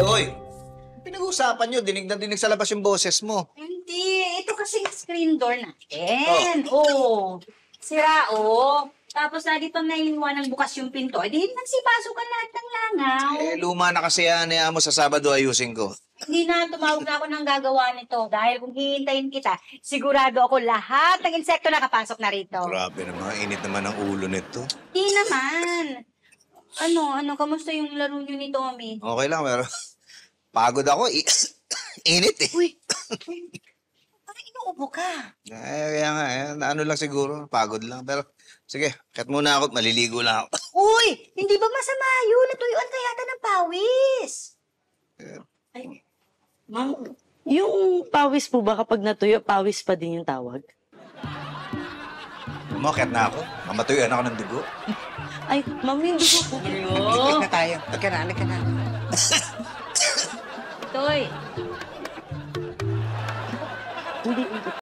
Hoy, pinag-uusapan nyo, dinig na dinig sa labas yung boses mo. Hindi, ito kasi screen door natin. Oo. Sira, oh. Tapos lagi pang naiiwan ng bukas yung pinto. Eh, di nagsipasok ka lahat ng langaw. Eh, luma na kasi yan, mo sa Sabado ayusin ko. Hindi na, tumawag na ako ng gagawa nito. Dahil kung hihintayin kita, sigurado ako lahat ng insekto nakapasok na rito. Grabe naman, init naman ang ulo nito. Hindi naman. Kamusta yung laro niyo ni Tommy? Okay lang, pero pagod ako. Init eh. Uy, parang inuubo ka. Kaya nga, ano lang siguro, pagod lang. Pero sige, kat muna ako, maliligo lang ako. Uy, hindi ba masama yun? Natuyuan ka yata ng pawis. Ay, ma'am, yung pawis po ba kapag natuyo, pawis pa din yung tawag? Umakit na ako. Mamatuyuan ako ng dugo. Ay, ma'am, yung dugo po. Tiktik na tayo. Halika na. Toy, Hindi,